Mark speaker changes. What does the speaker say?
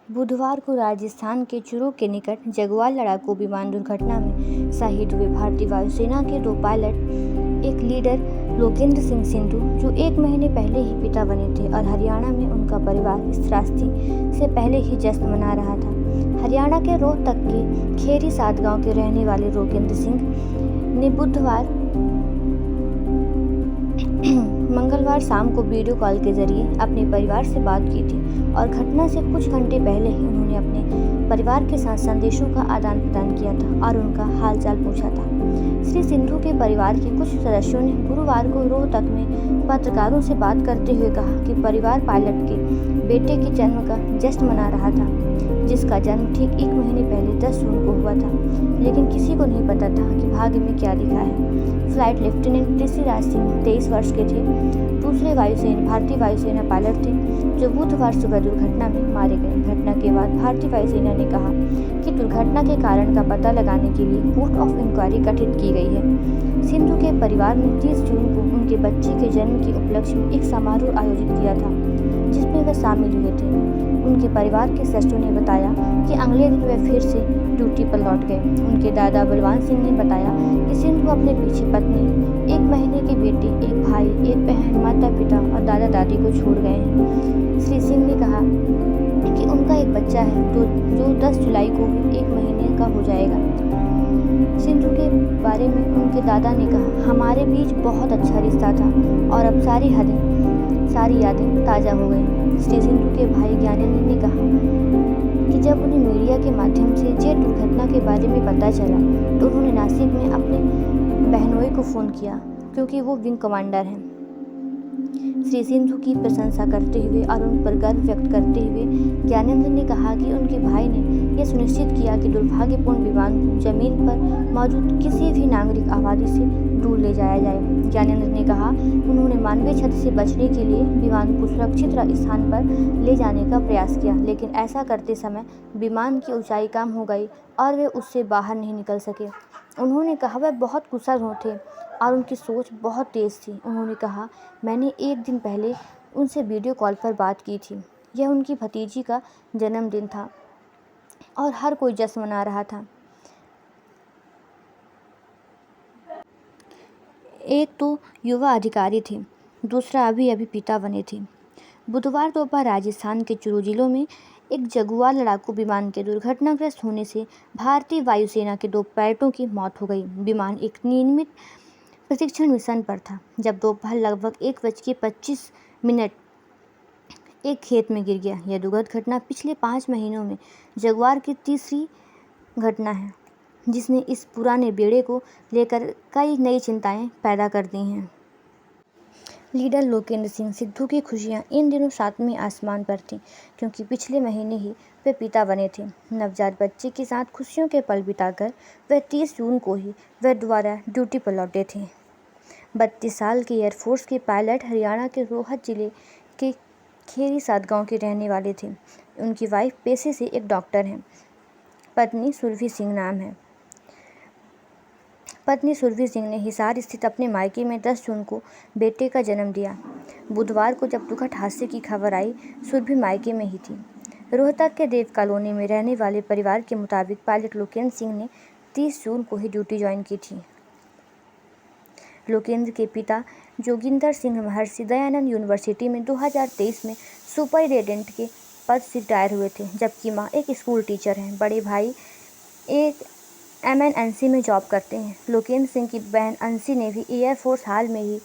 Speaker 1: बुधवार को राजस्थान के चूरू के निकट जगुआर लड़ाकू विमान दुर्घटना में शहीद हुए भारतीय वायुसेना के 2 पायलट, एक लीडर लोकेंद्र सिंह सिंधु, जो 1 महीने पहले ही पिता बने थे, और हरियाणा में उनका परिवार इस त्रासदी से पहले ही जश्न मना रहा था। हरियाणा के रोहतक के खेरी सात गांव के रहने वाले लोकेंद्र सिंह ने मंगलवार शाम को वीडियो कॉल के जरिए अपने परिवार से बात की थी और घटना से कुछ घंटे पहले ही उन्होंने अपने परिवार के साथ संदेशों का आदान प्रदान किया था और उनका हालचाल पूछा था। श्री सिंधु के परिवार के कुछ सदस्यों ने गुरुवार को रोहतक में पत्रकारों से बात करते हुए कहा कि परिवार पायलट के बेटे के जन्म का जश्न मना रहा था, जिसका जन्म ठीक 1 महीने पहले 10 जून को हुआ था, लेकिन किसी को नहीं पता था कि भाग्य में क्या लिखा है। फ्लाइट लेफ्टिनेंट ऋषिराज सिंह 23 वर्ष के थे, दूसरे भारतीय वायुसेना पायलट थे, जो बुधवार सुबह दुर्घटना में मारे गए। घटना के बाद भारतीय वायुसेना ने कहा कि दुर्घटना के कारण का पता लगाने के लिए कोर्ट ऑफ इंक्वायरी गठित की गई है। सिंधु के परिवार ने 30 जून को उनके बच्चे के जन्म के उपलक्ष्य में एक समारोह आयोजित किया था, जिसमें वे शामिल हुए थे। उनके परिवार के सदस्यों ने बताया कि अगले दिन वे फिर से ड्यूटी पर लौट गए। उनके दादा बलवान सिंह ने बताया कि सिंधु अपने पीछे पत्नी, 1 महीने के बेटे, एक भाई, एक बहन, माता पिता और दादा दादी को छोड़ गए हैं। श्री सिंह ने कहा कि उनका एक बच्चा है जो 10 जुलाई को 1 महीने का हो जाएगा। सिंधु के बारे में उनके दादा ने कहा, हमारे बीच बहुत अच्छा रिश्ता था और अब सारी यादें ताज़ा हो गई। श्री सिंधु के भाई ज्ञानेंद्र ने कहा कि जब उन्हें मीडिया के माध्यम से जेट दुर्घटना के बारे में पता चला तो उन्होंने नासिक में अपने बहनोई को फ़ोन किया, क्योंकि वो विंग कमांडर हैं। श्री सिंधु की प्रशंसा करते हुए और उन पर गर्व व्यक्त करते हुए ज्ञानेंद्र ने कहा कि उनके भाई ने यह सुनिश्चित किया कि दुर्भाग्यपूर्ण विमान को जमीन पर मौजूद किसी भी नागरिक आबादी से दूर ले जाया जाए। ज्ञानेंद्र ने कहा, उन्होंने मानवीय क्षति से बचने के लिए विमान को सुरक्षित स्थान पर ले जाने का प्रयास किया, लेकिन ऐसा करते समय विमान की ऊंचाई कम हो गई और वे उससे बाहर नहीं निकल सके। उन्होंने कहा, वह बहुत कुशल थे और उनकी सोच बहुत तेज़ थी। उन्होंने कहा, मैंने 1 दिन पहले उनसे वीडियो कॉल पर बात की थी। यह उनकी भतीजी का जन्मदिन था और हर कोई जश्न मना रहा था। एक तो युवा अधिकारी थे, दूसरा अभी पिता बने थे। बुधवार दोपहर राजस्थान के चूरू जिलों में एक जगुआर लड़ाकू विमान के दुर्घटनाग्रस्त होने से भारतीय वायुसेना के 2 पायलटों की मौत हो गई। विमान एक नियमित प्रशिक्षण मिशन पर था जब दोपहर लगभग 1:25 एक खेत में गिर गया। यह दुखद घटना पिछले 5 महीनों में जगुआर की तीसरी घटना है, जिसने इस पुराने बेड़े को लेकर कई नई चिंताएं पैदा कर दी हैं। लीडर लोकेंद्र सिंह सिद्धू की खुशियां इन दिनों 7वें आसमान पर थीं, क्योंकि पिछले महीने ही वे पिता बने थे। नवजात बच्चे के साथ खुशियों के पल बिताकर वे 30 जून को ही वे दोबारा ड्यूटी पर लौटे थे। 32 साल के एयरफोर्स के पायलट हरियाणा के रोहतक जिले के खेरी सात गांव के रहने वाले थे। उनकी वाइफ पेशे से एक डॉक्टर हैं। पत्नी सुरभि सिंह नाम है। पत्नी सुरभि सिंह ने हिसार स्थित अपने मायके में 10 जून को बेटे का जन्म दिया। बुधवार को जब दुखद हादसे की खबर आई, सुरभि मायके में ही थी। रोहतक के देव कॉलोनी में रहने वाले परिवार के मुताबिक पायलट लोकेंद्र सिंह ने 30 जून को ही ड्यूटी ज्वाइन की थी। लोकेंद्र के पिता जोगिंदर सिंह महर्षि दयानंद यूनिवर्सिटी में 2023 में सुपरिटेंडेंट के पद से रिटायर हुए थे, जबकि मां एक स्कूल टीचर हैं। बड़े भाई एक MNC में जॉब करते हैं। लोकेंद्र सिंह की बहन अंशी ने भी एयरफोर्स हाल में ही